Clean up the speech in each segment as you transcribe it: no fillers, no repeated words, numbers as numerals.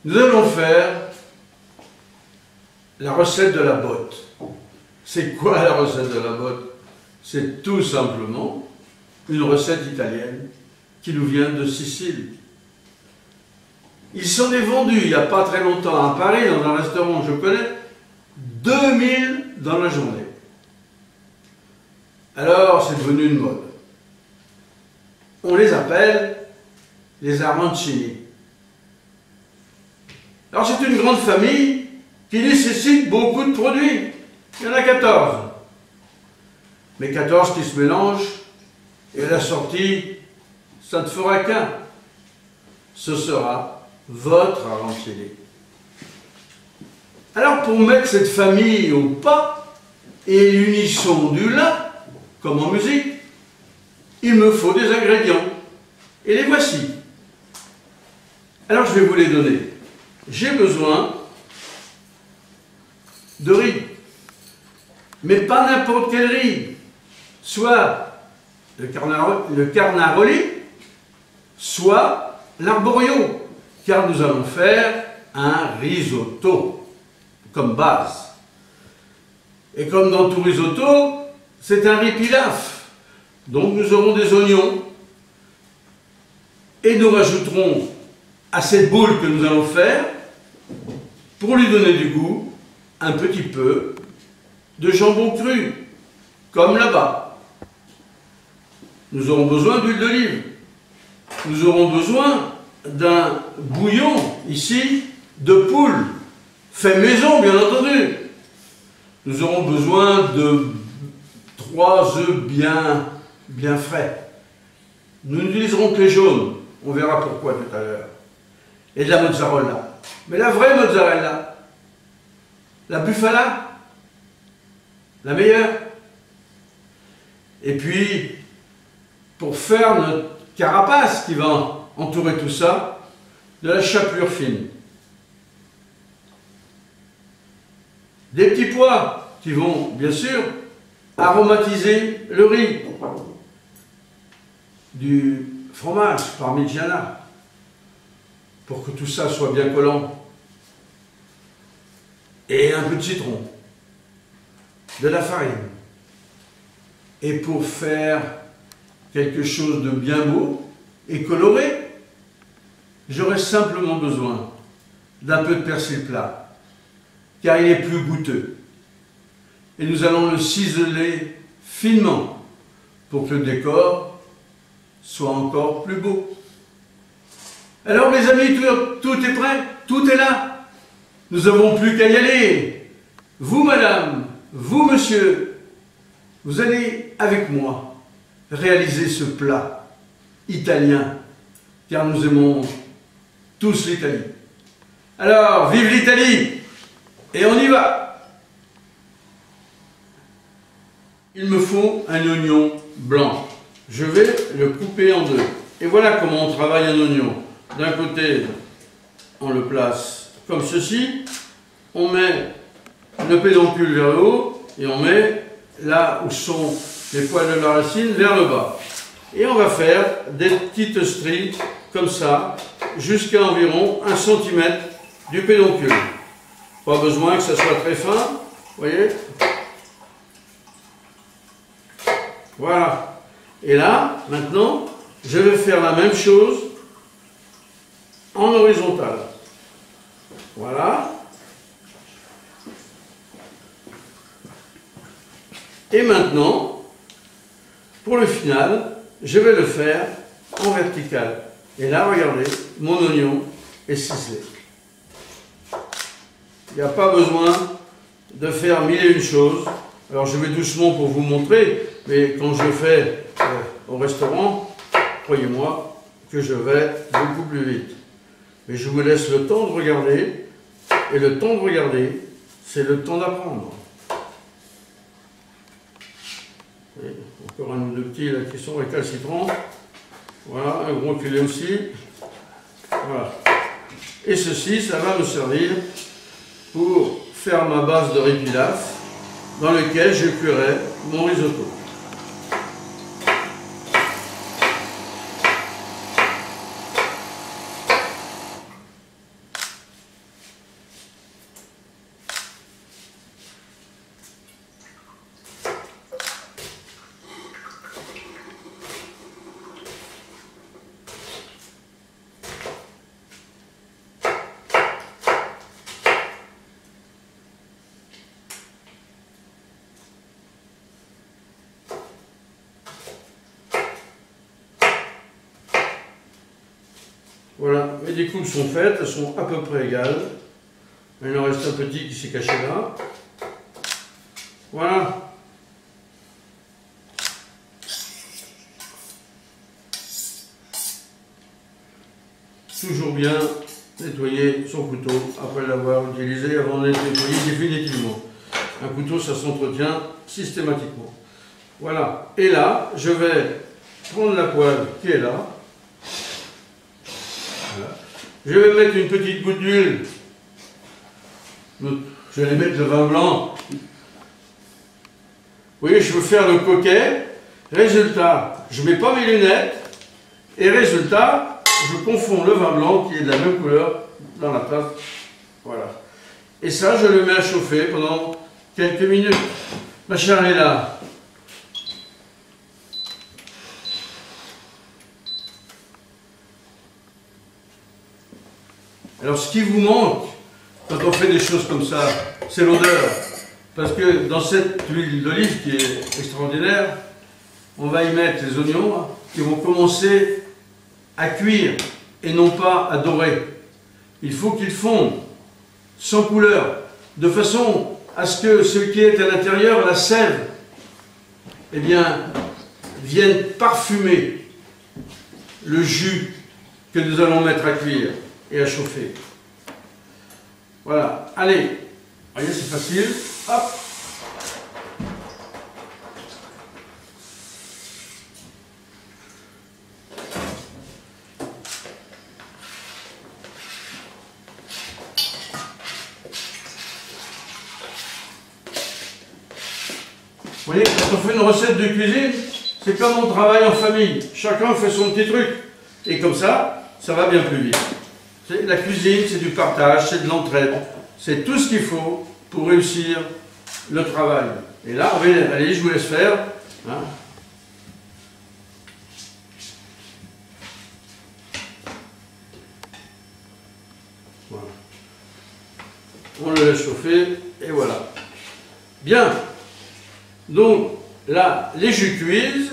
Nous allons faire la recette de la botte. C'est quoi la recette de la botte? C'est tout simplement une recette italienne qui nous vient de Sicile. Il s'en est vendu il n'y a pas très longtemps à Paris, dans un restaurant que je connais, 2000 dans la journée. Alors, c'est devenu une mode. On les appelle les arancini. Alors, c'est une grande famille qui nécessite beaucoup de produits. Il y en a 14. Mais 14 qui se mélangent, et à la sortie, ça ne fera qu'un. Ce sera votre arancini. Alors, pour mettre cette famille au pas et l'unisson du la, comme en musique, il me faut des ingrédients. Et les voici. Alors, je vais vous les donner. J'ai besoin de riz. Mais pas n'importe quel riz. Soit le carnaroli, soit l'arborio. Car nous allons faire un risotto comme base. Et comme dans tout risotto, c'est un riz pilaf. Donc nous aurons des oignons et nous rajouterons à cette boule que nous allons faire, pour lui donner du goût, un petit peu de jambon cru, comme là-bas. Nous aurons besoin d'huile d'olive. Nous aurons besoin d'un bouillon, ici, de poule, fait maison, bien entendu. Nous aurons besoin de 3 œufs bien frais. Nous n'utiliserons que les jaunes. On verra pourquoi tout à l'heure. Et de la mozzarella. Mais la vraie mozzarella, la bufala, la meilleure. Et puis, pour faire notre carapace qui va entourer tout ça, de la chapelure fine. Des petits pois qui vont, bien sûr, aromatiser le riz. Du fromage parmigiana, pour que tout ça soit bien collant. Et un peu de citron. De la farine. Et pour faire quelque chose de bien beau et coloré, j'aurai simplement besoin d'un peu de persil plat, car il est plus goûteux. Et nous allons le ciseler finement pour que le décor soit encore plus beau. Alors mes amis, tout est prêt, tout est là. Nous n'avons plus qu'à y aller. Vous madame, vous monsieur, vous allez avec moi réaliser ce plat italien, car nous aimons tous l'Italie. Alors, vive l'Italie! Et on y va! Il me faut un oignon blanc. Je vais le couper en deux. Et voilà comment on travaille un oignon. D'un côté, on le place comme ceci. On met le pédoncule vers le haut et on met là où sont les poils de la racine vers le bas. Et on va faire des petites stries comme ça jusqu'à environ 1 cm du pédoncule. Pas besoin que ça soit très fin, vous voyez. Voilà. Et là, maintenant, je vais faire la même chose en horizontal. Voilà. Et maintenant, pour le final, je vais le faire en vertical. Et là, regardez, mon oignon est ciselé. Il n'y a pas besoin de faire 1000 et une choses. Alors, je vais doucement pour vous montrer, mais quand je fais au restaurant, croyez-moi que je vais beaucoup plus vite. Mais je vous laisse le temps de regarder, et le temps de regarder, c'est le temps d'apprendre. Encore un ou deux petits là, qui sont récalcitrants. Voilà, un gros filet aussi. Voilà. Et ceci, ça va me servir pour faire ma base de riz pilaf dans lequel je cuirai mon risotto. Voilà, mes découpes sont faites, elles sont à peu près égales. Il en reste un petit qui s'est caché là. Voilà. Toujours bien nettoyer son couteau après l'avoir utilisé, avant de le nettoyer définitivement. Un couteau, ça s'entretient systématiquement. Voilà. Et là, je vais prendre la poêle qui est là. Voilà. Je vais mettre une petite goutte d'huile. Je vais mettre le vin blanc. Vous voyez, je veux faire le coquet. Résultat, je ne mets pas mes lunettes. Et résultat, je confonds le vin blanc qui est de la même couleur dans la tasse. Voilà. Et ça, je le mets à chauffer pendant quelques minutes. Ma chère est là. Alors, ce qui vous manque quand on fait des choses comme ça, c'est l'odeur. Parce que dans cette huile d'olive qui est extraordinaire, on va y mettre les oignons qui vont commencer à cuire et non pas à dorer. Il faut qu'ils fondent sans couleur, de façon à ce que ce qui est à l'intérieur, la sève, eh bien, vienne parfumer le jus que nous allons mettre à cuire et à chauffer. Voilà, allez, voyez, c'est facile, hop. Vous voyez, quand on fait une recette de cuisine, c'est comme on travaille en famille. Chacun fait son petit truc. Et comme ça, ça va bien plus vite. La cuisine, c'est du partage, c'est de l'entraide. C'est tout ce qu'il faut pour réussir le travail. Et là, allez, je vous laisse faire. Hein. Voilà. On le laisse chauffer, et voilà. Bien. Donc, là, les jus cuisent.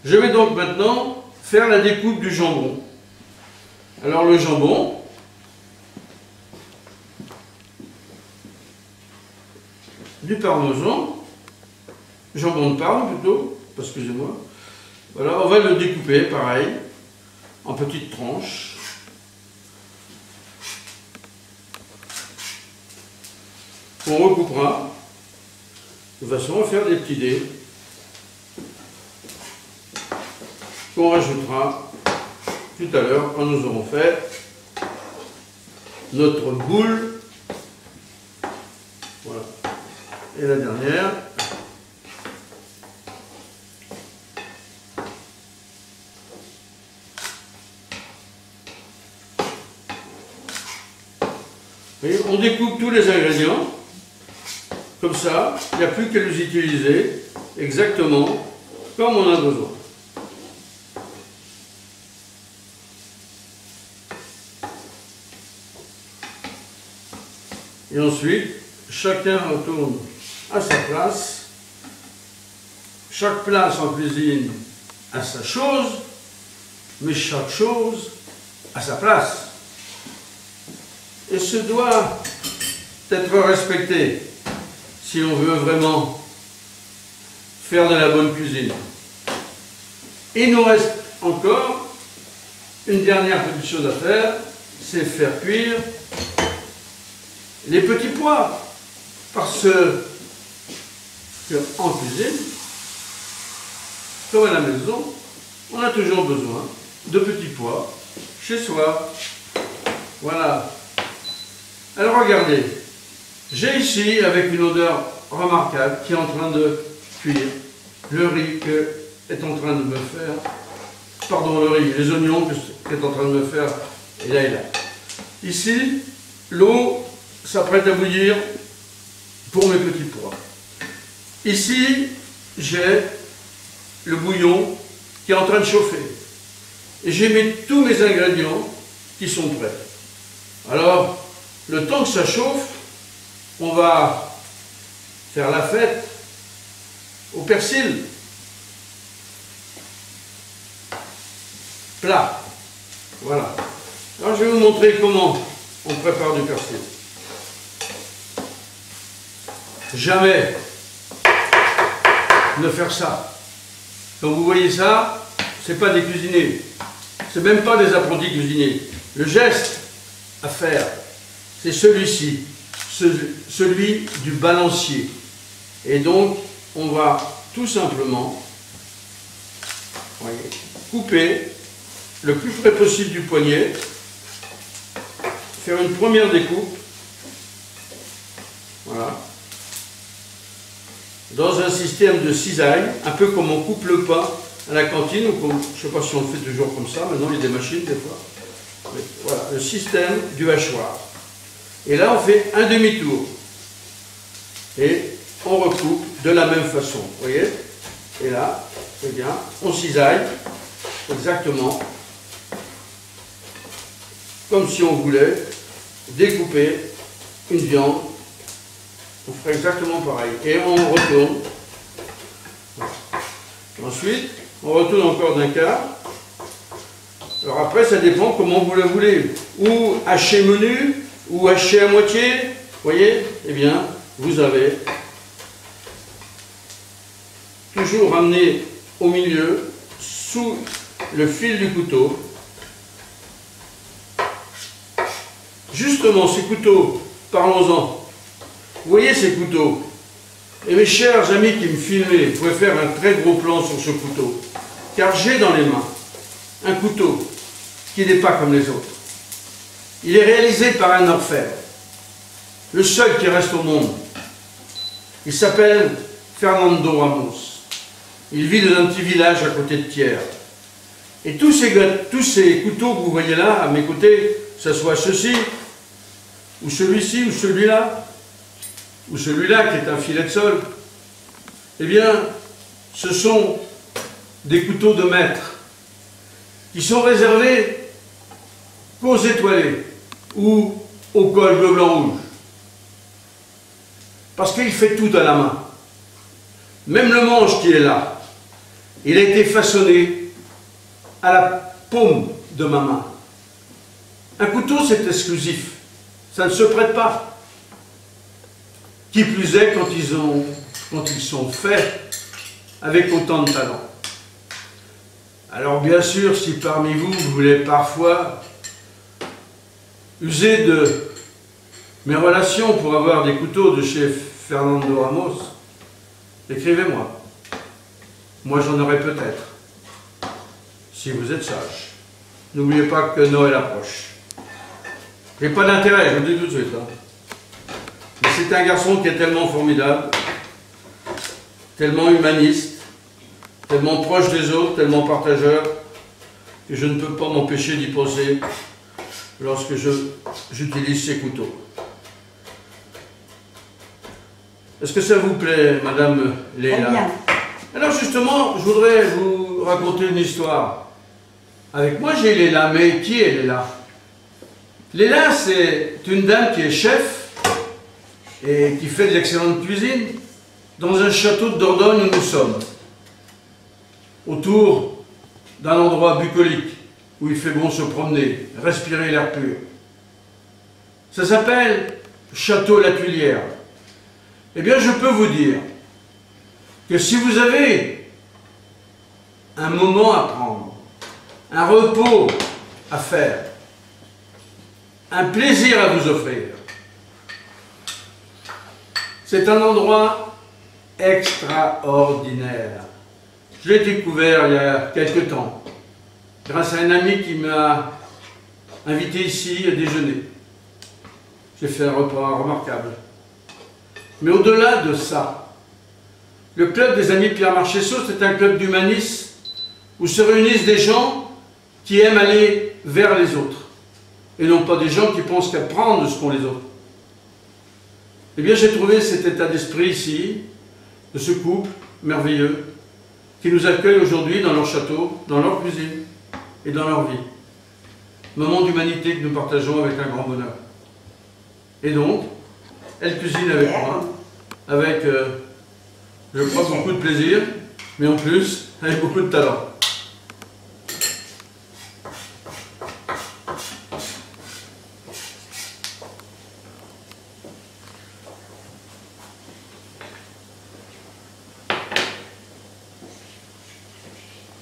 Je vais donc maintenant faire la découpe du jambon. Alors, le jambon, du parmesan, jambon de Parme plutôt, excusez-moi. Voilà, on va le découper pareil, en petites tranches. On recoupera de façon à faire des petits dés qu'on rajoutera tout à l'heure quand nous aurons fait notre boule. Voilà. Et la dernière. Et on découpe tous les ingrédients. Comme ça, il n'y a plus qu'à les utiliser exactement comme on a besoin. Et ensuite, chacun retourne à sa place. Chaque place en cuisine a sa chose, mais chaque chose a sa place. Et ce doit être respecté si on veut vraiment faire de la bonne cuisine. Il nous reste encore une dernière petite chose à faire, c'est faire cuire les petits pois. Parce qu'en cuisine, comme à la maison, on a toujours besoin de petits pois chez soi. Voilà. Alors regardez, j'ai ici, avec une odeur remarquable, qui est en train de cuire, le riz que est en train de me faire, pardon, le riz, les oignons que est en train de me faire, et là et là. Ici, l'eau s'apprête à bouillir pour mes petits pois. Ici, j'ai le bouillon qui est en train de chauffer. Et j'ai mis tous mes ingrédients qui sont prêts. Alors, le temps que ça chauffe, on va faire la fête au persil. Plat. Voilà. Alors je vais vous montrer comment on prépare du persil. Jamais ne faire ça. Quand vous voyez ça, c'est pas des cuisiniers. C'est même pas des apprentis cuisiniers. Le geste à faire, c'est celui-ci, celui du balancier. Et donc, on va tout simplement, voyez, couper le plus près possible du poignet, faire une première découpe, voilà, dans un système de cisaille, un peu comme on coupe le pain à la cantine, ou comme, je ne sais pas si on le fait toujours comme ça, maintenant il y a des machines des fois. Mais voilà, le système du hachoir. Et là on fait un demi-tour. Et on recoupe de la même façon, vous voyez. Et là, eh bien, on cisaille exactement comme si on voulait découper une viande. On ferait exactement pareil. Et on retourne. Voilà. Ensuite, on retourne encore d'un quart. Alors après, ça dépend comment vous le voulez. Ou haché menu, ou haché à moitié. Vous voyez? Eh bien, vous avez toujours ramené au milieu, sous le fil du couteau. Justement, ces couteaux, parlons-en. Vous voyez ces couteaux? Et mes chers amis qui me filmaient, vous pouvez faire un très gros plan sur ce couteau. Car j'ai dans les mains un couteau qui n'est pas comme les autres. Il est réalisé par un orfèvre, le seul qui reste au monde. Il s'appelle Fernando Ramos. Il vit dans un petit village à côté de Thiers. Et tous ces couteaux que vous voyez là, à mes côtés, que ce soit ceci, ou celui-ci, ou celui-là, ou celui-là qui est un filet de sol, eh bien, ce sont des couteaux de maître qui sont réservés qu'aux étoilés ou au col bleu, blanc, rouge. Parce qu'il fait tout à la main. Même le manche qui est là, il a été façonné à la paume de ma main. Un couteau, c'est exclusif. Ça ne se prête pas. Qui plus est quand ils sont faits avec autant de talent. Alors bien sûr, si parmi vous, vous voulez parfois user de mes relations pour avoir des couteaux de chez Fernando Ramos, écrivez-moi. Moi j'en aurai peut-être. Si vous êtes sage. N'oubliez pas que Noël approche. J'ai pas d'intérêt, je vous le dis tout de suite. Hein. Mais c'est un garçon qui est tellement formidable, tellement humaniste, tellement proche des autres, tellement partageur, que je ne peux pas m'empêcher d'y penser lorsque j'utilise ces couteaux. Est-ce que ça vous plaît, Madame Léla? Alors justement, je voudrais vous raconter une histoire. Avec moi, j'ai Léla, mais qui est Léla? Léla, c'est une dame qui est chef et qui fait de l'excellente cuisine dans un château de Dordogne où nous sommes, autour d'un endroit bucolique où il fait bon se promener, respirer l'air pur. Ça s'appelle Château La Tuilière. Eh bien, je peux vous dire que si vous avez un moment à prendre, un repos à faire, un plaisir à vous offrir, c'est un endroit extraordinaire. Je l'ai découvert il y a quelque temps, grâce à un ami qui m'a invité ici à déjeuner. J'ai fait un repas remarquable. Mais au-delà de ça, le club des Amis de Pierre Marchessault, c'est un club d'humanisme où se réunissent des gens qui aiment aller vers les autres, et non pas des gens qui pensent qu'à prendre de ce qu'ont les autres. Eh bien, j'ai trouvé cet état d'esprit ici, de ce couple merveilleux, qui nous accueille aujourd'hui dans leur château, dans leur cuisine et dans leur vie. Moment d'humanité que nous partageons avec un grand bonheur. Et donc, elle cuisine avec moi, avec, je crois, beaucoup de plaisir, mais en plus, avec beaucoup de talent.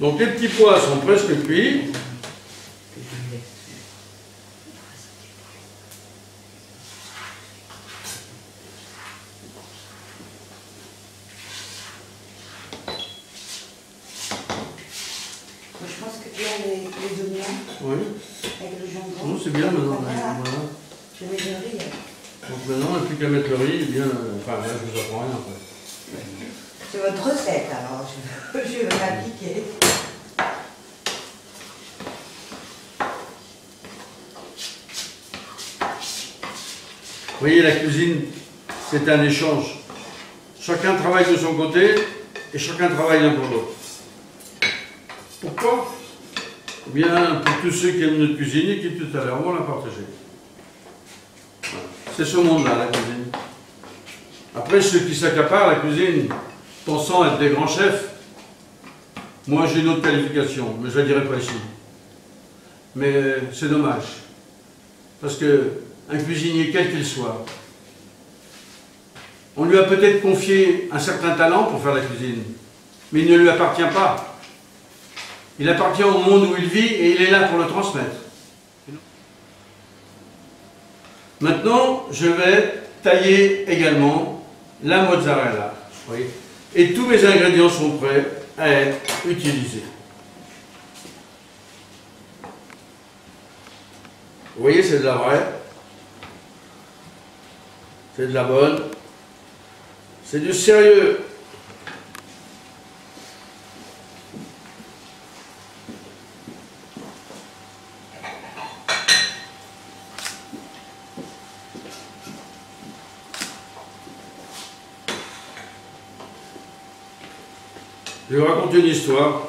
Donc les petits pois sont presque cuits. Je pense que là, les oignons, Oui. avec le jambon. Non, c'est bien maintenant. Voilà. Voilà. Je mets le riz. Donc maintenant, il n'y a plus qu'à mettre le riz. Bien, enfin, là, je vous apprends rien. En fait. C'est votre recette, alors je vais l'appliquer. Vous voyez, la cuisine, c'est un échange. Chacun travaille de son côté et chacun travaille l'un pour l'autre. Pourquoi? Eh bien, pour tous ceux qui aiment notre cuisine et qui tout à l'heure vont la partager. Voilà. C'est ce monde-là, la cuisine. Après, ceux qui s'accaparent la cuisine, pensant être des grands chefs, moi j'ai une autre qualification, mais je ne la dirai pas ici. Mais c'est dommage. Parce que un cuisinier, quel qu'il soit, on lui a peut-être confié un certain talent pour faire la cuisine, mais il ne lui appartient pas. Il appartient au monde où il vit et il est là pour le transmettre. Maintenant, je vais tailler également la mozzarella. Oui. Et tous mes ingrédients sont prêts à être utilisés. Vous voyez, c'est de la vraie. C'est de la bonne. C'est du sérieux. Je vais vous raconter une histoire.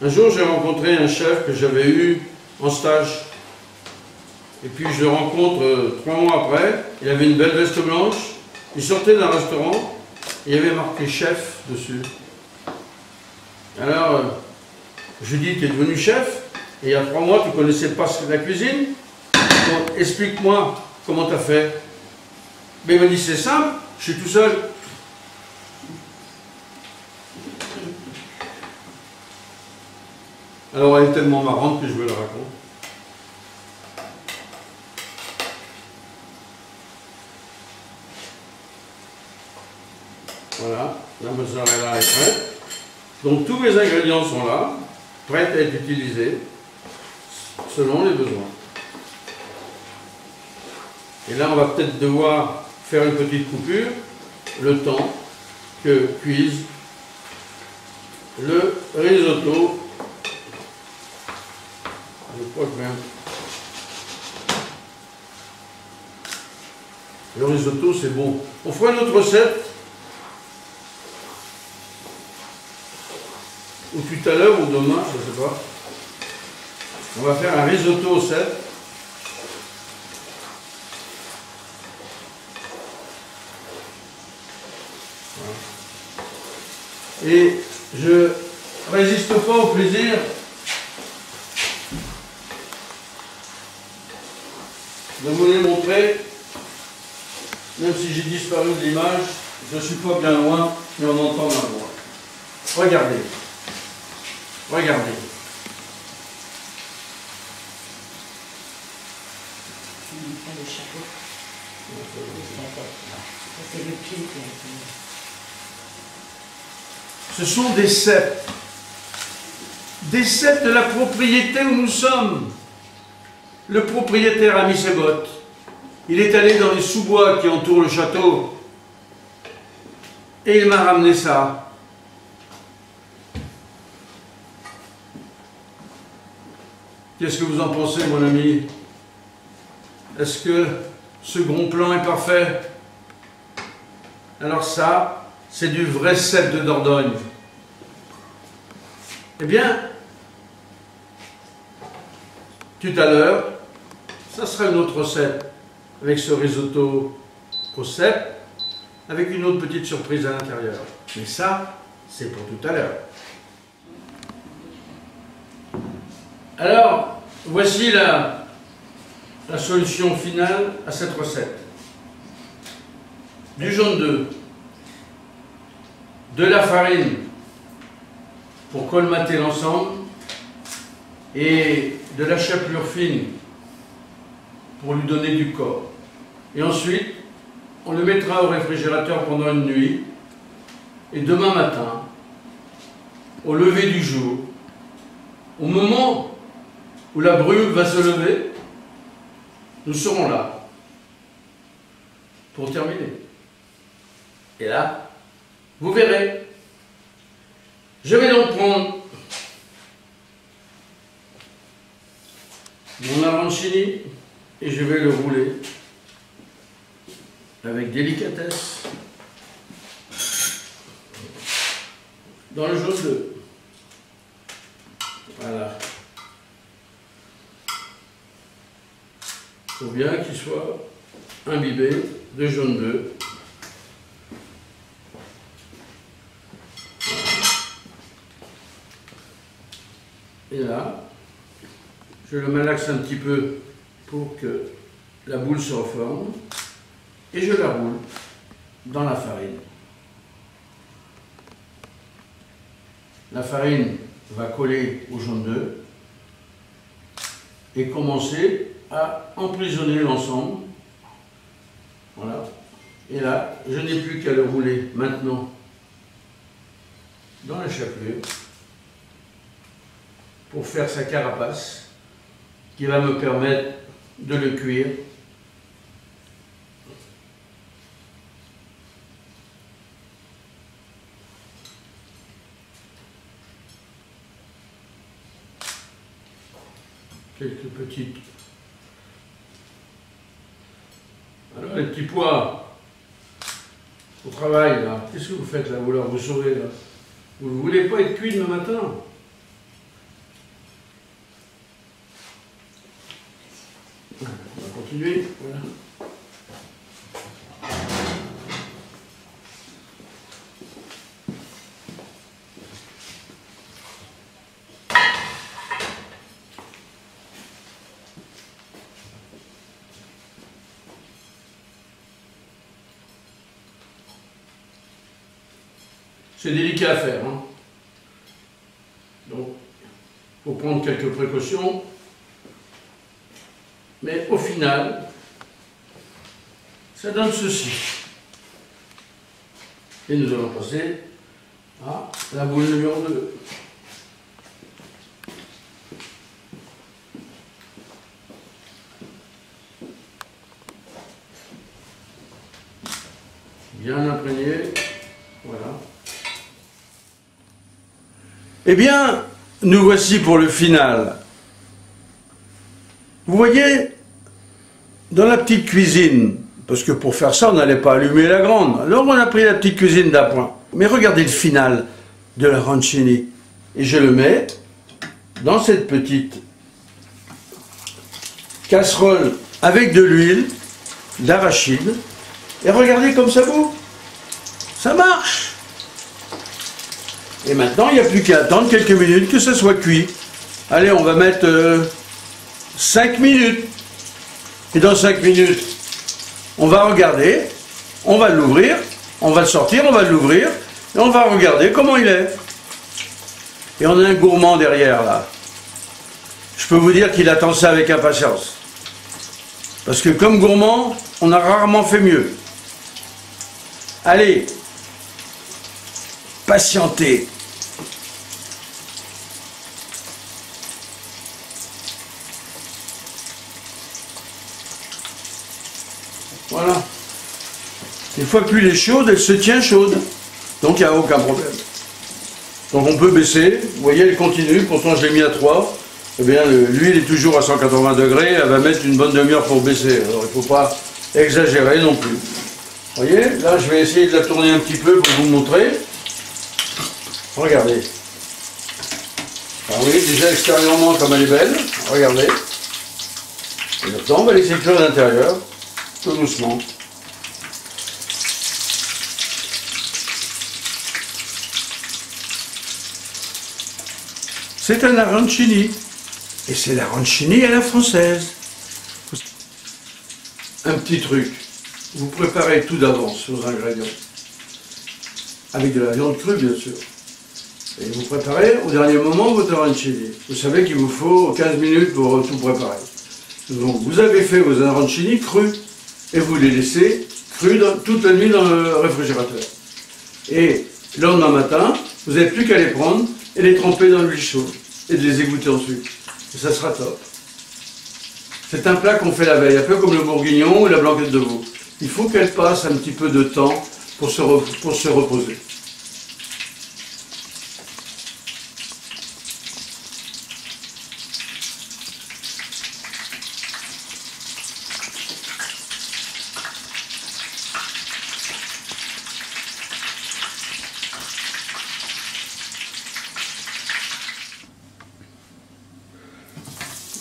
Un jour, j'ai rencontré un chef que j'avais eu en stage. Et puis, je le rencontre 3 mois après. Il avait une belle veste blanche. Il sortait d'un restaurant. Il y avait marqué chef dessus. Alors, je lui dis, tu es devenu chef? Et il y a 3 mois, tu ne connaissais pas la cuisine? Donc, explique-moi comment tu as fait. Mais il m'a dit, c'est simple, je suis tout seul. Alors, elle est tellement marrante que je vais la raconter. Voilà, la mozzarella est prête. Donc tous mes ingrédients sont là, prêts à être utilisés selon les besoins. Et là, on va peut-être devoir faire une petite coupure, le temps que cuise le risotto. Je crois que même. Le risotto, c'est bon. On fera une autre recette. Ou tout à l'heure ou demain, je ne sais pas. On va faire un risotto au cèpe. Voilà. Et je résiste pas au plaisir de vous les montrer. Même si j'ai disparu de l'image, je ne suis pas bien loin, mais on entend ma voix. Regardez. Regardez. Le chapeau. C'est le pied qui a été. Ce sont des cèpes. Des cèpes de la propriété où nous sommes. Le propriétaire a mis ses bottes. Il est allé dans les sous-bois qui entourent le château. Et il m'a ramené ça. Qu'est-ce que vous en pensez, mon ami? Est-ce que ce gros plan est parfait? Alors ça, c'est du vrai cèpe de Dordogne. Eh bien, tout à l'heure, ça sera une autre recette avec ce risotto au cèpe, avec une autre petite surprise à l'intérieur. Mais ça, c'est pour tout à l'heure. Alors, voici la solution finale à cette recette. Du jaune d'œuf, de la farine pour colmater l'ensemble et de la chapelure fine pour lui donner du corps. Et ensuite, on le mettra au réfrigérateur pendant une nuit et demain matin, au lever du jour, au moment où la brume va se lever, nous serons là pour terminer. Et là, vous verrez. Je vais donc prendre mon arancini et je vais le rouler avec délicatesse dans le jaune d'œuf. Voilà. Il faut bien qu'il soit imbibé de jaune d'œuf. Et là, je le malaxe un petit peu pour que la boule se reforme et je la roule dans la farine. La farine va coller au jaune d'œuf et commencer à emprisonner l'ensemble. Voilà. Et là, je n'ai plus qu'à le rouler maintenant dans la chapelure pour faire sa carapace qui va me permettre de le cuire quelques petites. Alors les petits pois au travail là, qu'est-ce que vous faites là? Vous sauvez là? Vous ne voulez pas être cuit demain matin? On va continuer, voilà. C'est délicat à faire, hein. Donc, il faut prendre quelques précautions. Mais au final, ça donne ceci. Et nous allons passer à la boule numéro 2. Bien imprégné. Voilà. Eh bien, nous voici pour le final. Vous voyez, dans la petite cuisine, parce que pour faire ça, on n'allait pas allumer la grande. Alors on a pris la petite cuisine d'appoint. Mais regardez le final de l'arancini. Et je le mets dans cette petite casserole avec de l'huile d'arachide. Et regardez comme ça bout. Ça marche. Et maintenant, il n'y a plus qu'à attendre quelques minutes que ça soit cuit. Allez, on va mettre 5 minutes. Et dans 5 minutes, on va regarder, on va l'ouvrir, on va le sortir, on va l'ouvrir, et on va regarder comment il est. Et on a un gourmand derrière, là. Je peux vous dire qu'il attend ça avec impatience. Parce que comme gourmand, on a rarement fait mieux. Allez, patientez. Voilà. Une fois que l'huile est chaude, elle se tient chaude. Donc il n'y a aucun problème. Donc on peut baisser. Vous voyez, elle continue. Pourtant, je l'ai mis à 3. Eh bien, l'huile est toujours à 180 degrés. Elle va mettre une bonne demi-heure pour baisser. Alors il ne faut pas exagérer non plus. Vous voyez, là, je vais essayer de la tourner un petit peu pour vous montrer. Regardez. Ah oui, déjà extérieurement, comme elle est belle. Regardez. Et maintenant, on va laisser cuire à l'intérieur. Tout doucement. C'est un arancini. Et c'est l'arancini à la française. Un petit truc. Vous préparez tout d'avance vos ingrédients. Avec de la viande crue, bien sûr. Et vous préparez au dernier moment votre arancini. Vous savez qu'il vous faut 15 minutes pour tout préparer. Donc vous avez fait vos arancini crus et vous les laissez crus toute la nuit dans le réfrigérateur. Et le lendemain matin, vous n'avez plus qu'à les prendre et les tremper dans l'huile chaude et de les égoutter ensuite. Et ça sera top. C'est un plat qu'on fait la veille, un peu comme le bourguignon ou la blanquette de veau. Il faut qu'elle passe un petit peu de temps pour se reposer.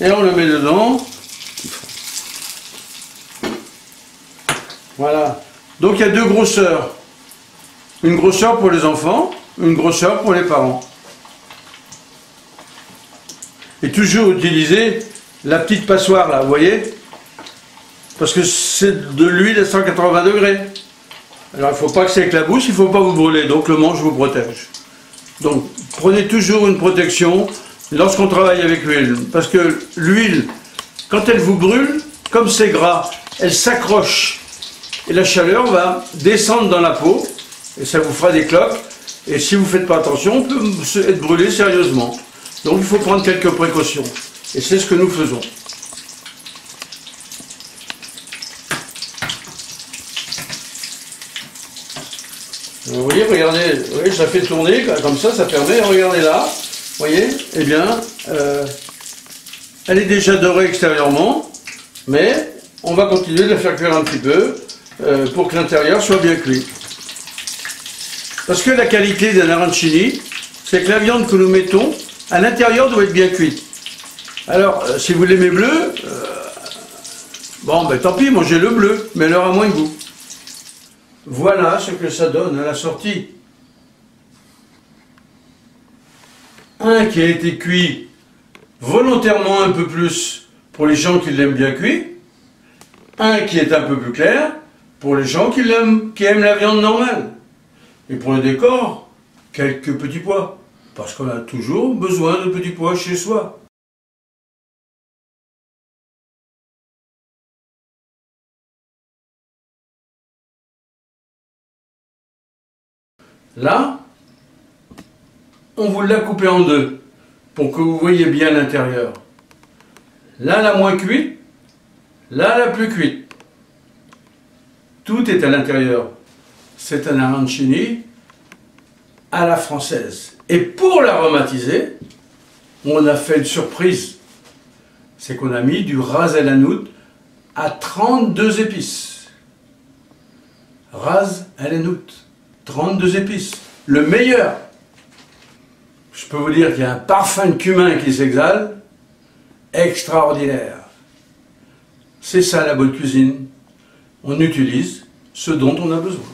Et on le met dedans. Voilà. Donc il y a deux grosseurs. Une grosseur pour les enfants, une grosseur pour les parents. Et toujours utiliser la petite passoire là, vous voyez? Parce que c'est de l'huile à 180 degrés. Alors il ne faut pas que ça éclabousse, il ne faut pas vous brûler, donc le manche vous protège. Donc prenez toujours une protection lorsqu'on travaille avec l'huile, parce que l'huile, quand elle vous brûle, comme c'est gras, elle s'accroche et la chaleur va descendre dans la peau et ça vous fera des cloques. Et si vous ne faites pas attention, on peut être brûlé sérieusement. Donc il faut prendre quelques précautions et c'est ce que nous faisons. Vous voyez, regardez, vous voyez, ça fait tourner comme ça permet, regardez là. Vous voyez, eh bien, elle est déjà dorée extérieurement, mais on va continuer de la faire cuire un petit peu pour que l'intérieur soit bien cuit. Parce que la qualité d'un arancini, c'est que la viande que nous mettons, à l'intérieur doit être bien cuite. Alors, si vous l'aimez bleu, bon, ben tant pis, mangez le bleu, mais elle aura moins de goût. Voilà ce que ça donne à la sortie. Un qui a été cuit volontairement un peu plus pour les gens qui l'aiment bien cuit, un qui est un peu plus clair pour les gens qui aiment la viande normale. Et pour le décor, quelques petits pois, parce qu'on a toujours besoin de petits pois chez soi. Là, on vous l'a coupé en deux, pour que vous voyez bien l'intérieur. Là, la moins cuite, là, la plus cuite. Tout est à l'intérieur. C'est un arancini à la française. Et pour l'aromatiser, on a fait une surprise. C'est qu'on a mis du ras el hanout à 32 épices. Ras el hanout, 32 épices. Le meilleur. Je peux vous dire qu'il y a un parfum de cumin qui s'exhale, extraordinaire. C'est ça la bonne cuisine. On utilise ce dont on a besoin.